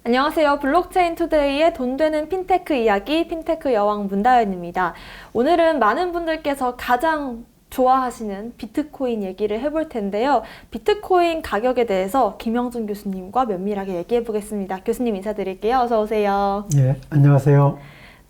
안녕하세요. 블록체인 투데이의 돈 되는 핀테크 이야기, 핀테크 여왕 문다연입니다. 오늘은 많은 분들께서 가장 좋아하시는 비트코인 얘기를 해볼 텐데요. 비트코인 가격에 대해서 김영준 교수님과 면밀하게 얘기해 보겠습니다. 교수님 인사드릴게요. 어서 오세요. 예, 안녕하세요.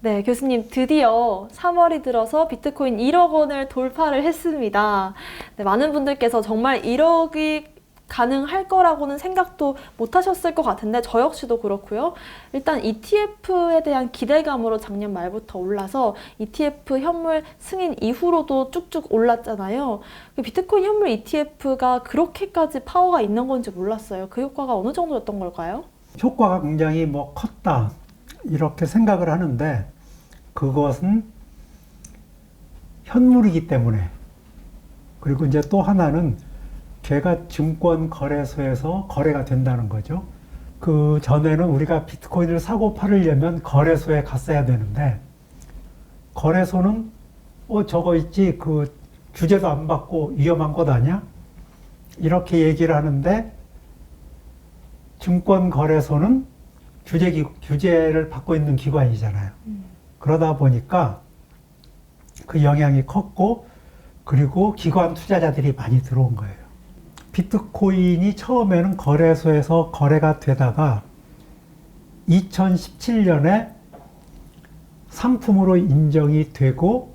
네, 교수님 드디어 3월이 들어서 비트코인 1억 원을 돌파를 했습니다. 네, 많은 분들께서 정말 1억이 가능할 거라고는 생각도 못 하셨을 것 같은데 저 역시도 그렇고요. 일단 ETF에 대한 기대감으로 작년 말부터 올라서 ETF 현물 승인 이후로도 쭉쭉 올랐잖아요. 비트코인 현물 ETF가 그렇게까지 파워가 있는 건지 몰랐어요. 그 효과가 어느 정도였던 걸까요? 효과가 굉장히 컸다 이렇게 생각을 하는데 그것은 현물이기 때문에, 그리고 이제 또 하나는 걔가 증권거래소에서 거래가 된다는 거죠. 그 전에는 우리가 비트코인을 사고 팔으려면 거래소에 갔어야 되는데, 거래소는 저거 있지, 그 규제도 안 받고 위험한 것 아니야? 이렇게 얘기를 하는데, 증권거래소는 규제를 받고 있는 기관이잖아요. 그러다 보니까 그 영향이 컸고, 그리고 기관 투자자들이 많이 들어온 거예요. 비트코인이 처음에는 거래소에서 거래가 되다가 2017년에 상품으로 인정이 되고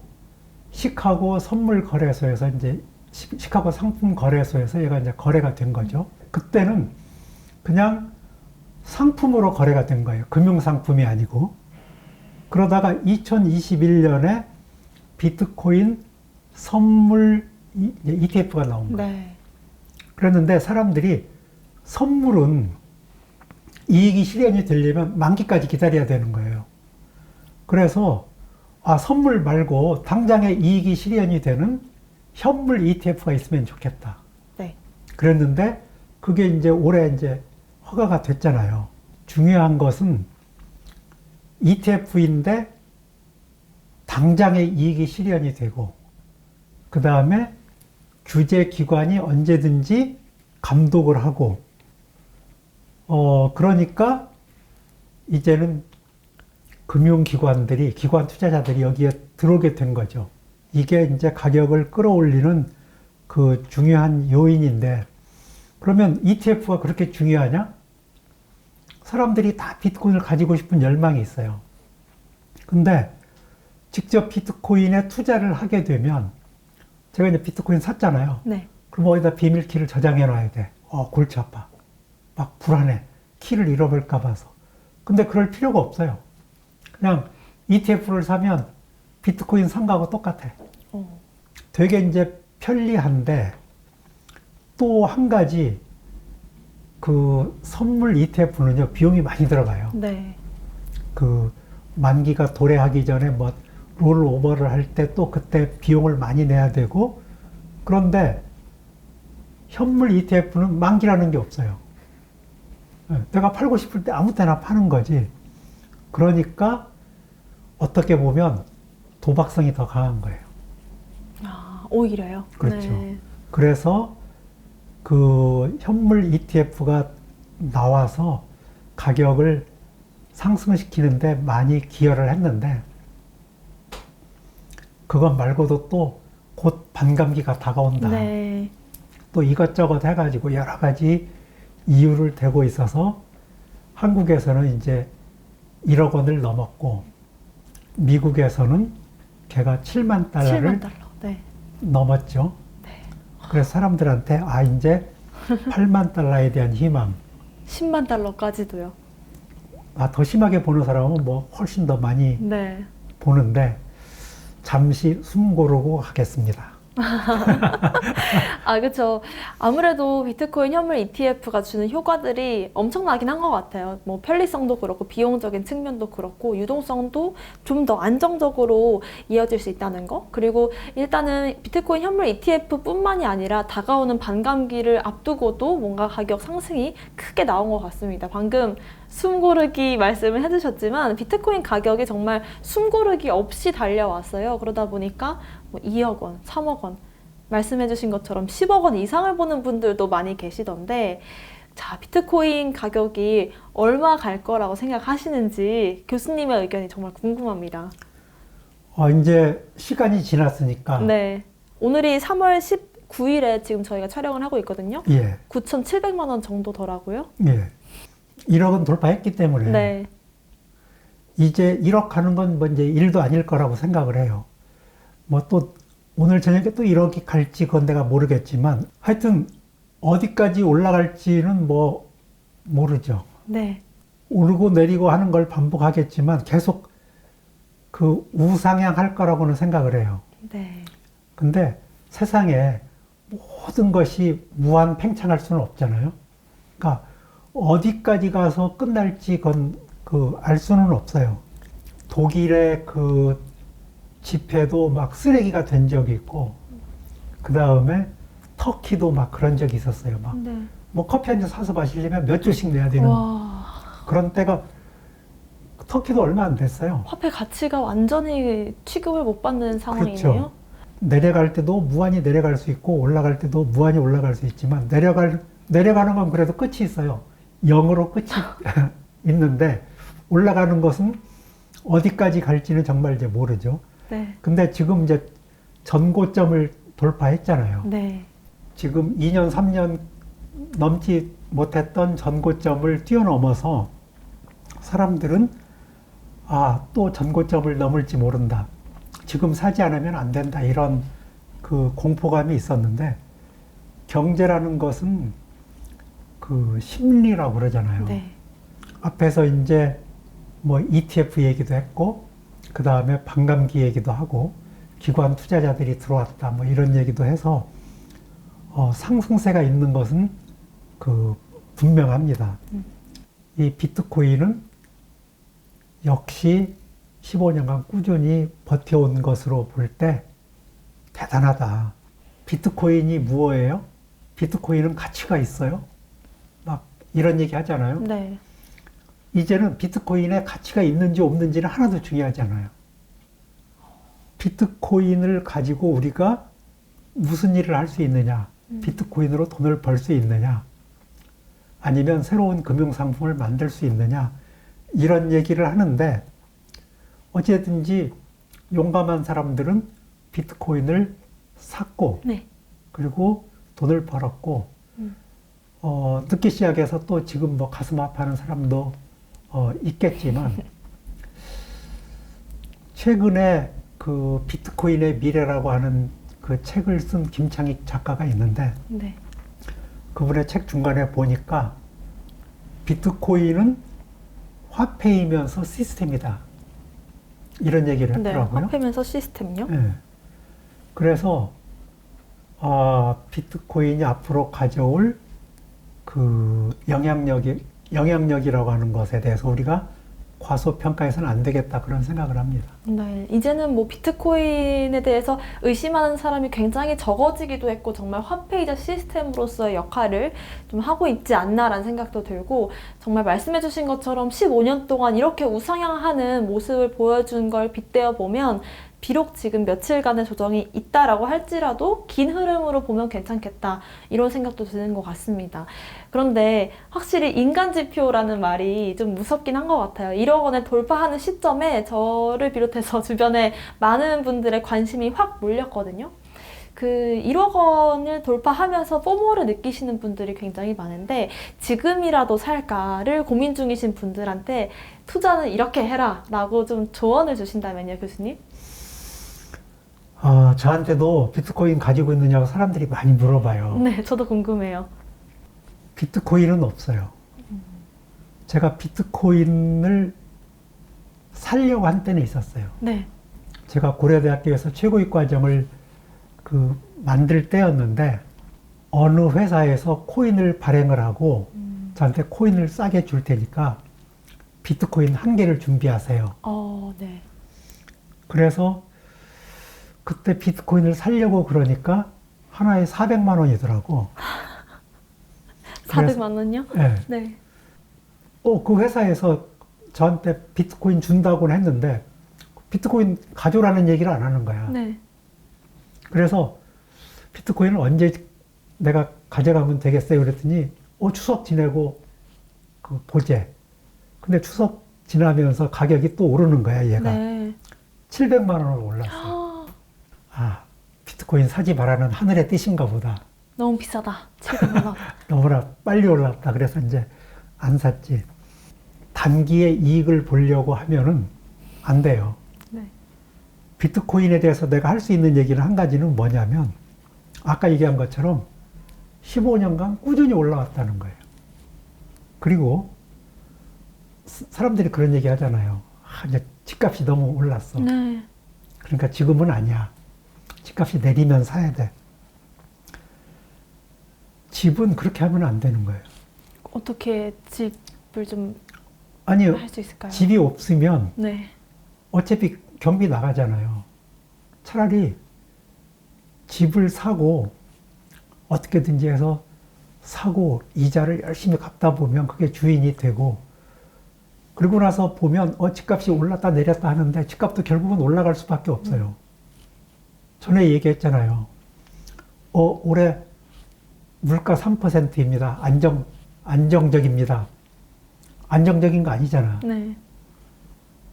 시카고 선물 거래소에서 이제 시카고 상품 거래소에서 얘가 이제 거래가 된 거죠. 그때는 그냥 상품으로 거래가 된 거예요. 금융상품이 아니고. 그러다가 2021년에 비트코인 선물 ETF가 나온 거예요. 네. 그랬는데 사람들이 선물은 이익이 실현이 되려면 만기까지 기다려야 되는 거예요. 그래서 선물 말고 당장에 이익이 실현이 되는 현물 ETF가 있으면 좋겠다. 네. 그랬는데 그게 이제 올해 이제 허가가 됐잖아요. 중요한 것은 ETF인데 당장에 이익이 실현이 되고, 그 다음에 규제기관이 언제든지 감독을 하고, 그러니까 이제는 금융기관들이, 기관 투자자들이 여기에 들어오게 된 거죠. 이게 이제 가격을 끌어올리는 그 중요한 요인인데, 그러면 ETF가 그렇게 중요하냐? 사람들이 다 비트코인을 가지고 싶은 열망이 있어요. 근데 직접 비트코인에 투자를 하게 되면, 제가 이제 비트코인 샀잖아요. 네. 그럼 어디다 비밀키를 저장해 놔야 돼. 골치 아파. 막 불안해. 키를 잃어버릴까 봐서. 근데 그럴 필요가 없어요. 그냥 ETF를 사면 비트코인 산 거하고 똑같아. 되게 이제 편리한데, 또 한 가지, 그 선물 ETF는요, 비용이 많이 들어가요. 네. 그 만기가 도래하기 전에 롤오버를 할 때 또 그때 비용을 많이 내야 되고, 그런데 현물 ETF는 만기라는 게 없어요. 내가 팔고 싶을 때 아무 때나 파는 거지. 그러니까 어떻게 보면 도박성이 더 강한 거예요. 오히려요? 그렇죠. 네. 그래서 그 현물 ETF가 나와서 가격을 상승시키는데 많이 기여를 했는데, 그것 말고도 또 곧 반감기가 다가온다. 네. 또 이것저것 해가지고 여러 가지 이유를 대고 있어서 한국에서는 이제 1억 원을 넘었고, 미국에서는 걔가 7만 달러를 7만 달러. 네. 넘었죠. 네. 그래서 사람들한테 이제 8만 달러에 대한 희망. 10만 달러까지도요. 더 심하게 보는 사람은 훨씬 더 많이 네. 보는데, 잠시 숨 고르고 하겠습니다. 그쵸. 아무래도 비트코인 현물 ETF가 주는 효과들이 엄청나긴 한 것 같아요. 편리성도 그렇고, 비용적인 측면도 그렇고, 유동성도 좀 더 안정적으로 이어질 수 있다는 거. 그리고 일단은 비트코인 현물 ETF 뿐만이 아니라 다가오는 반감기를 앞두고도 뭔가 가격 상승이 크게 나온 것 같습니다. 방금 숨 고르기 말씀을 해주셨지만 비트코인 가격이 정말 숨 고르기 없이 달려왔어요. 그러다 보니까 2억 원, 3억 원, 말씀해주신 것처럼 10억 원 이상을 보는 분들도 많이 계시던데, 자, 비트코인 가격이 얼마 갈 거라고 생각하시는지 교수님의 의견이 정말 궁금합니다. 이제 시간이 지났으니까 네. 오늘이 3월 19일에 지금 저희가 촬영을 하고 있거든요. 예, 9,700만 원 정도더라고요. 예. 1억은 돌파했기 때문에 네. 이제 1억 가는 건 뭐 이제 일도 아닐 거라고 생각을 해요. 뭐 또 오늘 저녁에 또 1억이 갈지 그건 내가 모르겠지만 하여튼 어디까지 올라갈지는 뭐 모르죠. 네. 오르고 내리고 하는 걸 반복하겠지만 계속 그 우상향 할 거라고는 생각을 해요. 네. 근데 세상에 모든 것이 무한 팽창할 수는 없잖아요. 그러니까 어디까지 가서 끝날지 그건 알 수는 없어요. 독일의 그 집회도 막 쓰레기가 된 적이 있고, 그 다음에 터키도 막 그런 적이 있었어요. 막 네. 뭐 커피 한 잔 사서 마시려면 몇 줄씩 내야 되는 와. 그런 때가 터키도 얼마 안 됐어요. 화폐 가치가 완전히 취급을 못 받는 상황이네요. 그렇죠. 내려갈 때도 무한히 내려갈 수 있고 올라갈 때도 무한히 올라갈 수 있지만 내려가는 건 그래도 끝이 있어요. 0으로 끝이 있는데 올라가는 것은 어디까지 갈지는 정말 이제 모르죠. 네. 근데 지금 이제 전고점을 돌파했잖아요. 네. 지금 2년, 3년 넘지 못했던 전고점을 뛰어넘어서 사람들은 또 전고점을 넘을지 모른다. 지금 사지 않으면 안 된다. 이런 그 공포감이 있었는데 경제라는 것은 그 심리라고 그러잖아요. 네. 앞에서 이제 뭐 ETF 얘기도 했고 그 다음에 반감기 얘기도 하고 기관 투자자들이 들어왔다 뭐 이런 얘기도 해서 상승세가 있는 것은 그 분명합니다. 이 비트코인은 역시 15년간 꾸준히 버텨온 것으로 볼 때 대단하다. 비트코인이 무엇이에요? 비트코인은 가치가 있어요? 막 이런 얘기 하잖아요. 네. 이제는 비트코인에 가치가 있는지 없는지는 하나도 중요하지 않아요. 비트코인을 가지고 우리가 무슨 일을 할 수 있느냐, 비트코인으로 돈을 벌 수 있느냐, 아니면 새로운 금융상품을 만들 수 있느냐, 이런 얘기를 하는데 어쨌든지 용감한 사람들은 비트코인을 샀고 네. 그리고 돈을 벌었고 늦게 시작해서 또 지금 뭐 가슴 아파하는 사람도 있겠지만 최근에 그 비트코인의 미래라고 하는 그 책을 쓴 김창익 작가가 있는데 네. 그분의 책 중간에 보니까 비트코인은 화폐이면서 시스템이다. 이런 얘기를 네. 했더라고요. 화폐면서 시스템요? 네. 그래서 비트코인이 앞으로 가져올 그 영향력이라고 하는 것에 대해서 우리가 과소평가해서는 안 되겠다 그런 생각을 합니다. 네, 이제는 뭐 비트코인에 대해서 의심하는 사람이 굉장히 적어지기도 했고 정말 화폐이자 시스템으로서의 역할을 좀 하고 있지 않나라는 생각도 들고 정말 말씀해주신 것처럼 15년 동안 이렇게 우상향하는 모습을 보여준 걸 빗대어 보면 비록 지금 며칠간의 조정이 있다라고 할지라도 긴 흐름으로 보면 괜찮겠다 이런 생각도 드는 것 같습니다. 그런데 확실히 인간지표라는 말이 좀 무섭긴 한 것 같아요. 1억 원을 돌파하는 시점에 저를 비롯해서 주변에 많은 분들의 관심이 확 몰렸거든요. 그 1억 원을 돌파하면서 포모를 느끼시는 분들이 굉장히 많은데 지금이라도 살까를 고민 중이신 분들한테 투자는 이렇게 해라 라고 좀 조언을 주신다면요, 교수님? 저한테도 비트코인 가지고 있느냐고 사람들이 많이 물어봐요. 네, 저도 궁금해요. 비트코인은 없어요. 제가 비트코인을 살려고 한 때는 있었어요. 네. 제가 고려대학교에서 최고위 과정을 만들 때였는데 어느 회사에서 코인을 발행을 하고 저한테 코인을 싸게 줄 테니까 비트코인 1개를 준비하세요. 네. 그래서 그때 비트코인을 살려고 그러니까 하나에 400만 원이더라고. 400만 원요? 네. 네. 그 회사에서 저한테 비트코인 준다고는 했는데 비트코인 가져라는 얘기를 안 하는 거야. 네. 그래서 비트코인을 언제 내가 가져가면 되겠어요? 그랬더니 추석 지내고 그 보재. 근데 추석 지나면서 가격이 또 오르는 거야, 얘가. 네. 700만 원으로 올랐어. 아, 비트코인 사지 말라는 하늘의 뜻인가 보다. 너무 비싸다. 700만 원. 너무나 빨리 올랐다. 그래서 이제 안 샀지. 단기에 이익을 보려고 하면은 안 돼요. 네. 비트코인에 대해서 내가 할 수 있는 얘기는 한 가지는 뭐냐면, 아까 얘기한 것처럼 15년간 꾸준히 올라왔다는 거예요. 그리고 사람들이 그런 얘기 하잖아요. 이제 집값이 너무 올랐어. 네. 그러니까 지금은 아니야. 집값이 내리면 사야 돼. 집은 그렇게 하면 안 되는 거예요. 어떻게 집을 좀 아니요. 할 수 있을까요? 집이 없으면 네. 어차피 경비 나가잖아요. 차라리 집을 사고 어떻게든지 해서 사고 이자를 열심히 갚다 보면 그게 주인이 되고, 그리고 나서 보면 집값이 올랐다 내렸다 하는데 집값도 결국은 올라갈 수밖에 없어요. 전에 얘기했잖아요. 올해 물가 3%입니다. 안정적입니다. 안정적인 거 아니잖아. 네.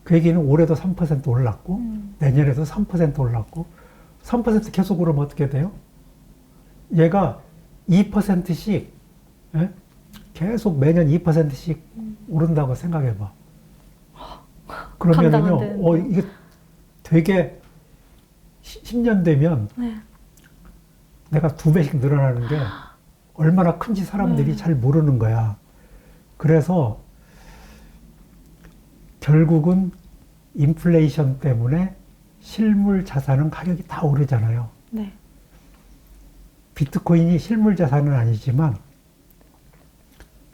그 얘기는 올해도 3% 올랐고 내년에도 3% 올랐고 3% 계속 오르면 어떻게 돼요? 얘가 2%씩 계속 매년 2%씩 오른다고 생각해봐. 감당 안 그러면은요, 되는데. 이게 되게 10년 되면 네. 내가 2배씩 늘어나는 게 얼마나 큰지 사람들이 잘 모르는 거야. 그래서 결국은 인플레이션 때문에 실물 자산은 가격이 다 오르잖아요. 네. 비트코인이 실물 자산은 아니지만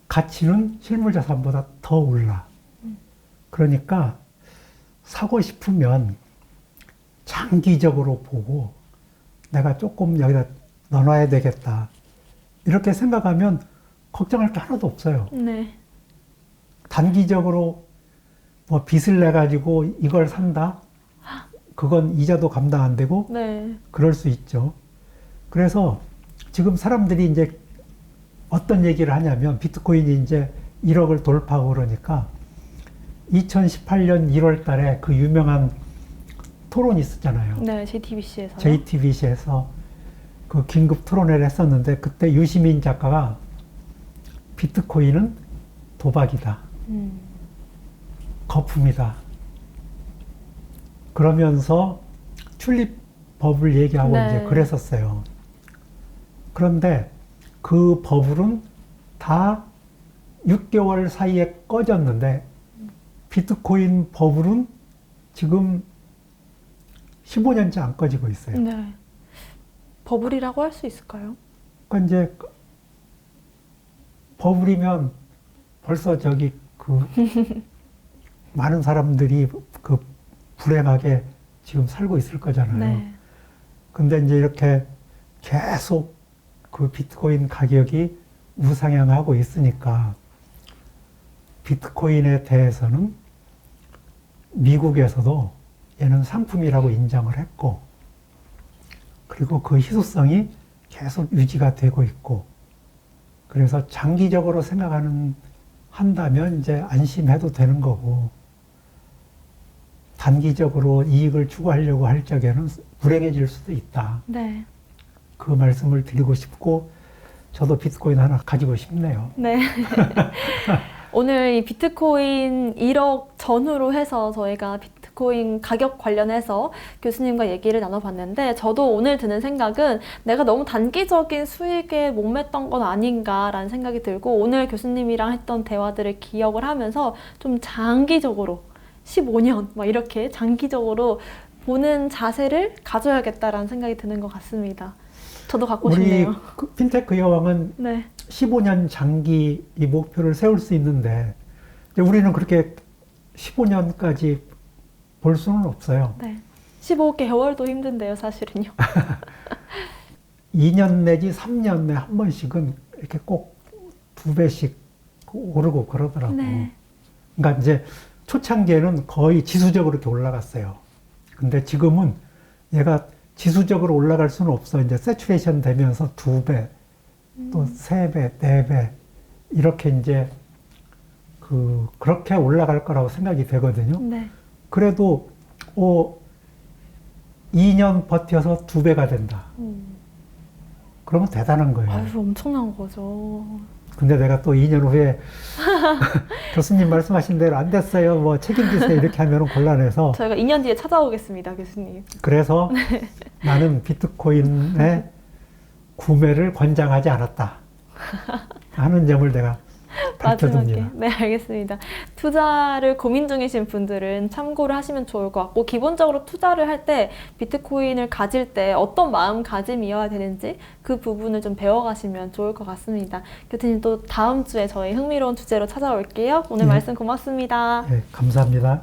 가치는 실물 자산보다 더 올라. 그러니까 사고 싶으면 장기적으로 보고 내가 조금 여기다 넣어놔야 되겠다. 이렇게 생각하면 걱정할 게 하나도 없어요. 네. 단기적으로 뭐 빚을 내가지고 이걸 산다? 그건 이자도 감당 안 되고 네. 그럴 수 있죠. 그래서 지금 사람들이 이제 어떤 얘기를 하냐면 비트코인이 이제 1억을 돌파하고 그러니까 2018년 1월 달에 그 유명한 토론이 있었잖아요. 네. JTBC에서. JTBC에서 그 긴급 토론회를 했었는데 그때 유시민 작가가 비트코인은 도박이다. 거품이다. 그러면서 튤립버블 얘기하고 네. 이제 그랬었어요. 그런데 그 버블은 다 6개월 사이에 꺼졌는데 비트코인 버블은 지금 15년째 안 꺼지고 있어요. 네. 버블이라고 할 수 있을까요? 그러니까 이제 버블이면 벌써 저기 그 많은 사람들이 그 불행하게 지금 살고 있을 거잖아요. 네. 근데 이제 이렇게 계속 그 비트코인 가격이 우상향하고 있으니까 비트코인에 대해서는 미국에서도 얘는 상품이라고 인정을 했고, 그리고 그 희소성이 계속 유지가 되고 있고, 그래서 장기적으로 한다면 이제 안심해도 되는 거고, 단기적으로 이익을 추구하려고 할 적에는 불행해질 수도 있다. 네. 그 말씀을 드리고 싶고, 저도 비트코인 하나 가지고 싶네요. 네. 오늘 이 비트코인 1억 전후로 해서 저희가 비트코인 가격 관련해서 교수님과 얘기를 나눠봤는데, 저도 오늘 드는 생각은 내가 너무 단기적인 수익에 목맸던 건 아닌가라는 생각이 들고, 오늘 교수님이랑 했던 대화들을 기억을 하면서 좀 장기적으로 15년 막 이렇게 장기적으로 보는 자세를 가져야겠다라는 생각이 드는 것 같습니다. 저도 갖고 우리 싶네요. 그 핀테크 여왕은 네. 15년 장기 이 목표를 세울 수 있는데, 이제 우리는 그렇게 15년까지 볼 수는 없어요. 네. 15개월도 힘든데요, 사실은요. 2년 내지 3년에 한 번씩은 이렇게 꼭 2배씩 오르고 그러더라고. 네. 그러니까 이제 초창기에는 거의 지수적으로 이렇게 올라갔어요. 근데 지금은 얘가 지수적으로 올라갈 수는 없어. 이제 세츄레이션 되면서 2배, 또 3배, 4배 이렇게 이제 그렇게 올라갈 거라고 생각이 되거든요. 네. 그래도 2년 버텨서 2배가 된다. 그러면 대단한 거예요. 아유, 엄청난 거죠. 근데 내가 또 2년 후에 교수님 말씀하신 대로 안 됐어요. 뭐 책임지세요. 이렇게 하면 곤란해서. 저희가 2년 뒤에 찾아오겠습니다, 교수님. 그래서 나는 비트코인의 구매를 권장하지 않았다 하는 점을 내가 밝혀둡니다. 마지막에. 네, 알겠습니다. 투자를 고민 중이신 분들은 참고를 하시면 좋을 것 같고, 기본적으로 투자를 할 때 비트코인을 가질 때 어떤 마음가짐이어야 되는지 그 부분을 좀 배워가시면 좋을 것 같습니다. 교수님 또 다음 주에 저희 흥미로운 주제로 찾아올게요. 오늘 예. 말씀 고맙습니다. 예, 감사합니다.